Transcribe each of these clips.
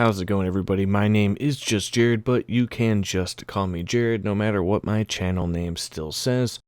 How's it going, everybody? My name is just Jared, but you can just call me Jared no matter what my channel name still says.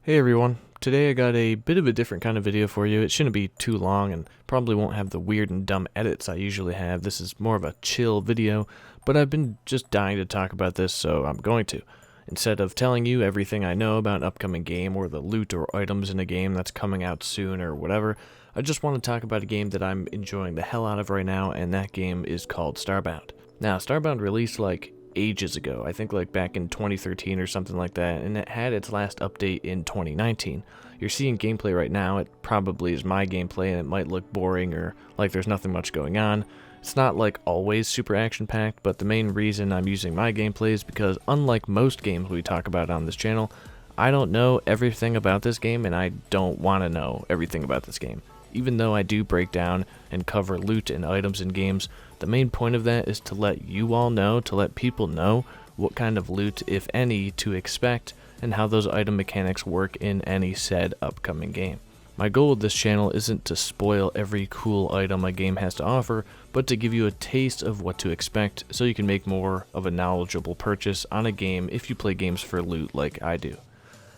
Hey everyone, today I got a bit of a different kind of video for you. It shouldn't be too long and probably won't have the weird and dumb edits I usually have. This is more of a chill video, but I've been just dying to talk about this, so I'm going to. Instead of telling you everything I know about an upcoming game or the loot or items in a game that's coming out soon or whatever, I just want to talk about a game that I'm enjoying the hell out of right now, and that game is called Starbound. Now, Starbound released like ages ago, I think like back in 2013 or something like that, and it had its last update in 2019. You're seeing gameplay right now. It probably is my gameplay, and it might look boring or like there's nothing much going on. It's not like always super action-packed, but the main reason I'm using my gameplay is because unlike most games we talk about on this channel, I don't know everything about this game, and I don't want to know everything about this game. Even though I do break down and cover loot and items in games, the main point of that is to let you all know, to let people know what kind of loot, if any, to expect and how those item mechanics work in any said upcoming game. My goal with this channel isn't to spoil every cool item a game has to offer, but to give you a taste of what to expect so you can make more of a knowledgeable purchase on a game if you play games for loot like I do.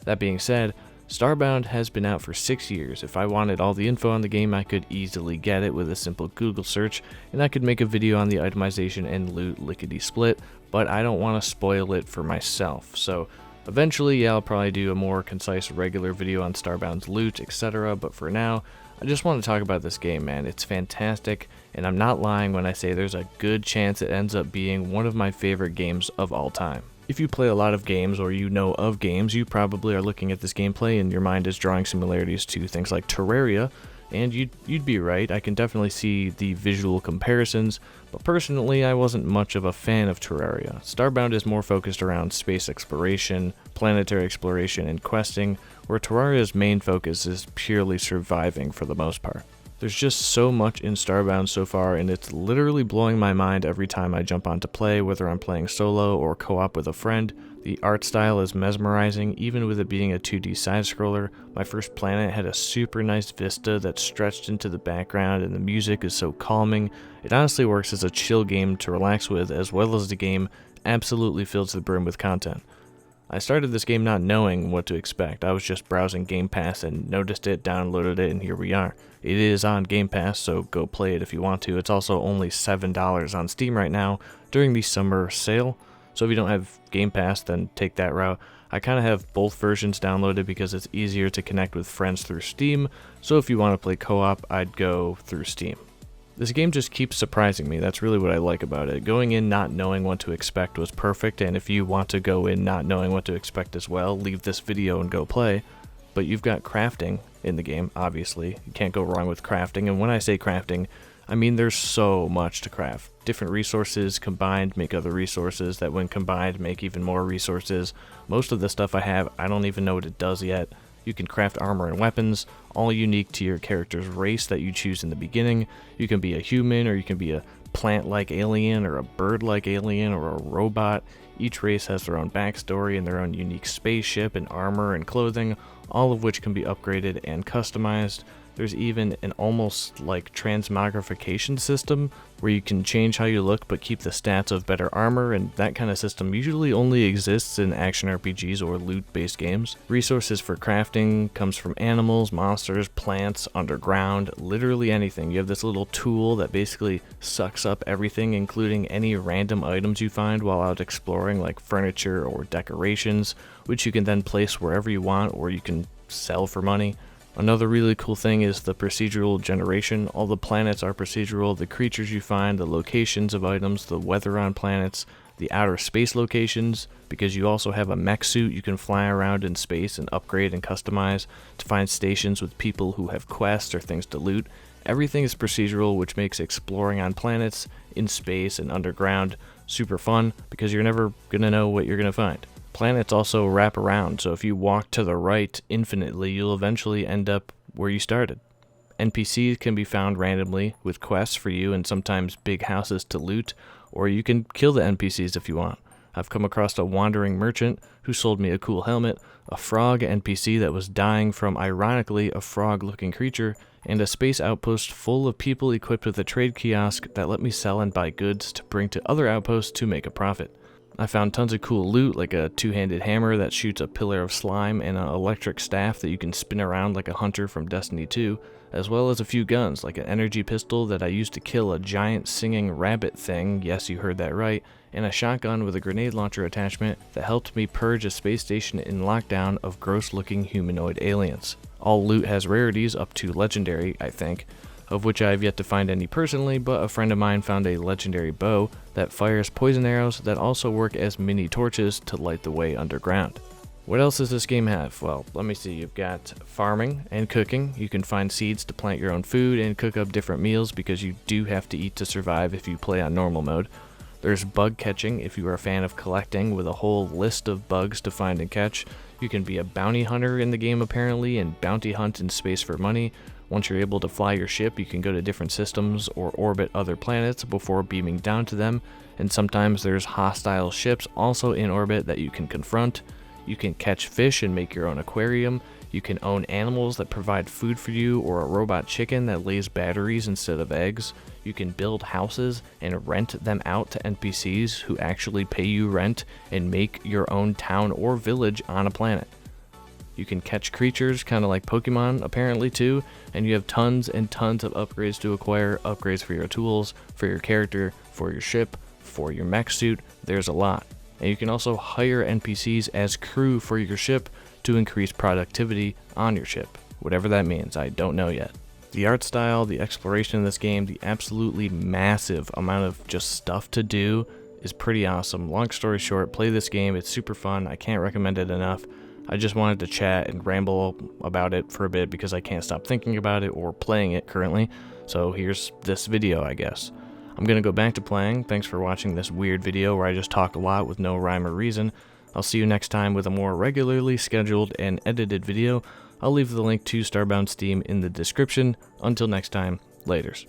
That being said, Starbound has been out for 6 years. If I wanted all the info on the game, I could easily get it with a simple Google search, and I could make a video on the itemization and loot lickety-split, but I don't want to spoil it for myself. So eventually, yeah, I'll probably do a more concise regular video on Starbound's loot, etc., but for now, I just want to talk about this game, man. It's fantastic, and I'm not lying when I say there's a good chance it ends up being one of my favorite games of all time. If you play a lot of games or you know of games, you probably are looking at this gameplay and your mind is drawing similarities to things like Terraria, and you'd be right. I can definitely see the visual comparisons, but personally I wasn't much of a fan of Terraria. Starbound is more focused around space exploration, planetary exploration, and questing, where Terraria's main focus is purely surviving for the most part. There's just so much in Starbound so far, and it's literally blowing my mind every time I jump on to play, whether I'm playing solo or co-op with a friend. The art style is mesmerizing, even with it being a 2D side-scroller. My first planet had a super nice vista that stretched into the background, and the music is so calming. It honestly works as a chill game to relax with, as well as the game absolutely fills the brim with content. I started this game not knowing what to expect. I was just browsing Game Pass and noticed it, downloaded it, and here we are. It is on Game Pass, so go play it if you want to. It's also only $7 on Steam right now during the summer sale. So if you don't have Game Pass, then take that route. I kind of have both versions downloaded because it's easier to connect with friends through Steam. So if you want to play co-op, I'd go through Steam. This game just keeps surprising me. That's really what I like about it. Going in not knowing what to expect was perfect, and if you want to go in not knowing what to expect as well, leave this video and go play. But you've got crafting in the game, obviously. You can't go wrong with crafting, and when I say crafting, I mean there's so much to craft. Different resources combined make other resources that when combined make even more resources. Most of the stuff I have, I don't even know what it does yet. You can craft armor and weapons, all unique to your character's race that you choose in the beginning. You can be a human, or you can be a plant-like alien, or a bird-like alien, or a robot. Each race has their own backstory and their own unique spaceship and armor and clothing, all of which can be upgraded and customized. There's even an almost like transmogrification system where you can change how you look but keep the stats of better armor, and that kind of system usually only exists in action RPGs or loot-based games. Resources for crafting comes from animals, monsters, plants, underground, literally anything. You have this little tool that basically sucks up everything, including any random items you find while out exploring, like furniture or decorations, which you can then place wherever you want or you can sell for money. Another really cool thing is the procedural generation. All the planets are procedural, the creatures you find, the locations of items, the weather on planets, the outer space locations, because you also have a mech suit you can fly around in space and upgrade and customize to find stations with people who have quests or things to loot. Everything is procedural, which makes exploring on planets, in space, and underground super fun, because you're never gonna know what you're gonna find. Planets also wrap around, so if you walk to the right infinitely, you'll eventually end up where you started. NPCs can be found randomly with quests for you and sometimes big houses to loot, or you can kill the NPCs if you want. I've come across a wandering merchant who sold me a cool helmet, a frog NPC that was dying from, ironically, a frog-looking creature, and a space outpost full of people equipped with a trade kiosk that let me sell and buy goods to bring to other outposts to make a profit. I found tons of cool loot, like a two-handed hammer that shoots a pillar of slime and an electric staff that you can spin around like a hunter from Destiny 2, as well as a few guns, like an energy pistol that I used to kill a giant singing rabbit thing, yes you heard that right, and a shotgun with a grenade launcher attachment that helped me purge a space station in lockdown of gross-looking humanoid aliens. All loot has rarities up to legendary, I think, of which I have yet to find any personally, but a friend of mine found a legendary bow that fires poison arrows that also work as mini torches to light the way underground. What else does this game have? Well, let me see. You've got farming and cooking. You can find seeds to plant your own food and cook up different meals because you do have to eat to survive if you play on normal mode. There's bug catching if you are a fan of collecting, with a whole list of bugs to find and catch. You can be a bounty hunter in the game apparently and bounty hunt in space for money. Once you're able to fly your ship, you can go to different systems or orbit other planets before beaming down to them, and sometimes there's hostile ships also in orbit that you can confront. You can catch fish and make your own aquarium. You can own animals that provide food for you, or a robot chicken that lays batteries instead of eggs. You can build houses and rent them out to NPCs who actually pay you rent and make your own town or village on a planet. You can catch creatures, kind of like Pokemon apparently too, and you have tons and tons of upgrades to acquire, upgrades for your tools, for your character, for your ship, for your mech suit. There's a lot. And you can also hire NPCs as crew for your ship to increase productivity on your ship. Whatever that means, I don't know yet. The art style, the exploration in this game, the absolutely massive amount of just stuff to do is pretty awesome. Long story short, play this game, it's super fun, I can't recommend it enough. I just wanted to chat and ramble about it for a bit because I can't stop thinking about it or playing it currently, so here's this video, I guess. I'm gonna go back to playing. Thanks for watching this weird video where I just talk a lot with no rhyme or reason. I'll see you next time with a more regularly scheduled and edited video. I'll leave the link to Starbound Steam in the description. Until next time, laters.